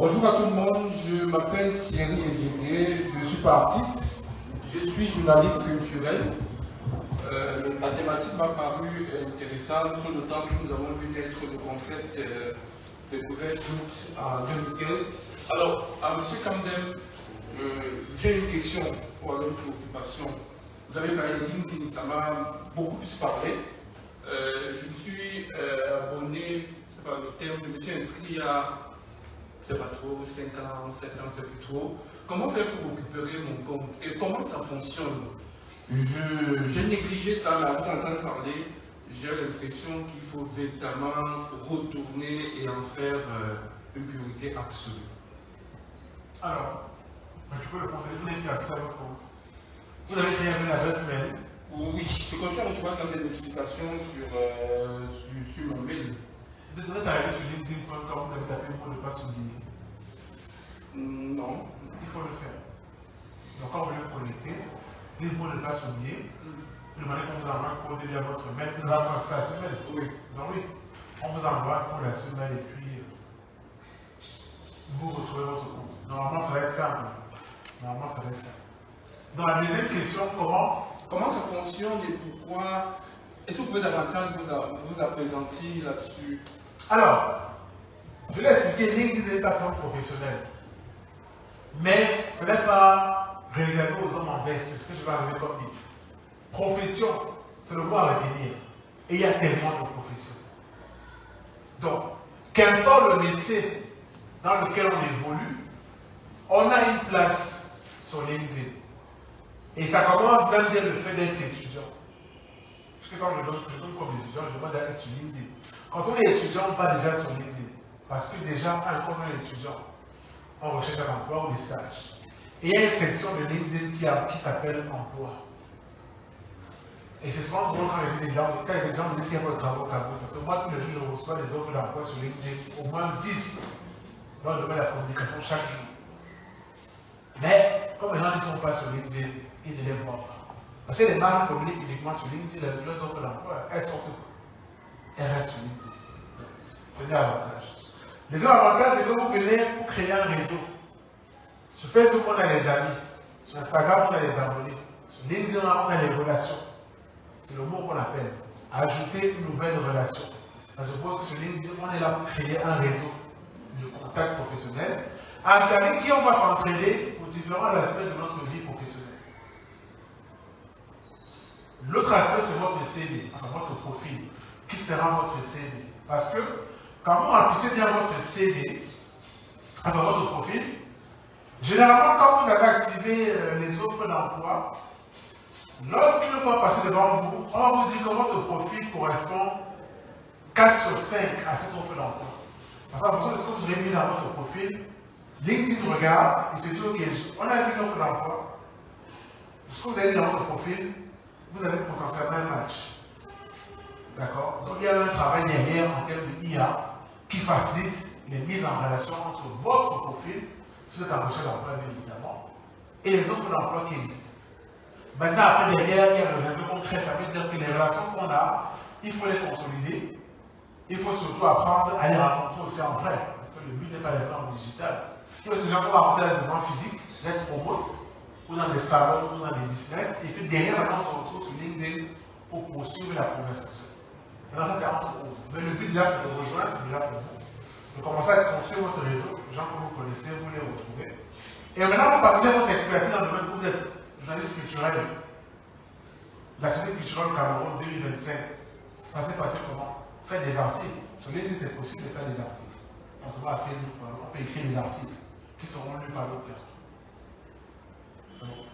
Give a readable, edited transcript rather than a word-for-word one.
Bonjour à tout le monde, je m'appelle Thierry Edjigué, je ne suis pas artiste, je suis journaliste culturel. La thématique m'a paru intéressante, sur le temps que nous avons vu naître le concept de Nouvelle Route en 2015. Alors, à M. Camden, j'ai une question pour une préoccupation. Vous avez parlé de LinkedIn, ça m'a beaucoup plus parlé. Je me suis abonné, c'est pas le terme, je me suis inscrit à, c'est pas trop, 5 ans, 7 ans, c'est plus trop. Comment faire pour récupérer mon compte et comment ça fonctionne? J'ai négligé ça, mais après entendre parler, j'ai l'impression qu'il faut véritablement retourner et en faire une priorité absolue. Alors, tu peux le conseiller, vous n'avez plus accès à votre compte. Vous avez créé une adresse mail. Oui, je continue à recevoir quand même des notifications sur mon mail. Vous devez arriver sur LinkedIn.com, vous avez tapé le mot de passe oublié. Non. Il faut le faire. Donc, quand vous voulez vous connecter, les mots de passe oublié, vous demandez qu'on vous envoie un code via votre mail, vous n'avez pas accès à ce mail. Oui. Donc, oui, on vous envoie un code à ce mail et puis vous retrouvez votre compte. Normalement, ça va être simple. Normalement, ça va être simple. Dans la deuxième question, Comment ça fonctionne et pourquoi? Est-ce que vous pouvez davantage vous appesantir là-dessus? Alors, je l'ai expliqué, LinkedIn est une plateforme professionnelle. Mais ce n'est pas réservé aux hommes en veste, c'est ce que je vais arriver comme dit. Profession, c'est le mot à retenir. Et il y a tellement de professions. Donc, qu'importe le métier dans lequel on évolue, on a une place sur LinkedIn. Et ça commence même dès le fait d'être étudiant. Parce que quand je donne comme étudiant, je demande d'être sur LinkedIn. Quand on est étudiant, on va déjà sur LinkedIn. Parce que déjà, quand on est étudiant, on recherche un emploi ou des stages. Et il y a une section de LinkedIn qui s'appelle emploi. Et c'est souvent drôle quand les gens me disent qu'il y a pas de travail au Cameroun. Parce que moi, tous les jours, je reçois des offres d'emploi sur LinkedIn, au moins 10 dans le domaine de la communication chaque jour. Mais, comme les gens ne sont pas sur LinkedIn, ils ne les voient pas. Parce que les marques communiquent uniquement sur LinkedIn, leurs offres d'emploi, elles sortent pas. Elles restent sur LinkedIn. Premier avantage. Le deuxième avantage, c'est que vous venez pour créer un réseau. Sur Facebook, on a les amis. Sur Instagram, on a les abonnés. Sur LinkedIn, on a les relations. C'est le mot qu'on appelle. Ajouter une nouvelle relation. Ça suppose que sur LinkedIn, on est là pour créer un réseau de contacts professionnels avec qui on va s'entraider pour différents aspects de notre vie professionnelle. L'autre aspect, c'est votre CV, enfin votre profil. Qui sera votre CV? Parce que quand vous remplissez bien votre CV, enfin votre profil, généralement, quand vous avez activé les offres d'emploi, lorsqu'une fois passé devant vous, on va vous dire que votre profil correspond 4 sur 5 à cette offre d'emploi. Parce qu'en fonction de ce que vous avez mis dans votre profil, LinkedIn regarde et se dit, ok, on a vu une offre d'emploi. Ce que vous avez mis dans votre profil, vous avez potentiellement un match. D'accord? Donc il y a un travail derrière en termes de IA qui facilite les mises en relation entre votre profil, si vous êtes en recherche d'emploi bien évidemment, et les offres d'emploi qui existent. Maintenant, après derrière, il y a le réseau concret, ça veut dire que les relations qu'on a, il faut les consolider. Il faut surtout apprendre à les rencontrer aussi en vrai, parce que le but n'est pas d'être en digital. Il y a des gens qu'on va rencontrer dans des événements physiques, d'être promotes, ou dans des salons, ou dans des business, et puis derrière, maintenant, on se retrouve sur LinkedIn pour poursuivre la conversation. Maintenant, ça, c'est entre autres. Mais le but, déjà, c'est de rejoindre, déjà pour vous, de commencer à construire votre réseau, les gens que vous connaissez, vous les retrouvez. Et maintenant, vous partagez votre expertise dans le domaine où vous êtes journaliste culturel. L'activité culturelle au Cameroun 2025, ça s'est passé comment? Faire des articles. Sur LinkedIn, c'est possible de faire des articles. Contrairement à Facebook, on peut écrire des articles qui seront lus par d'autres personnes. C'est bon.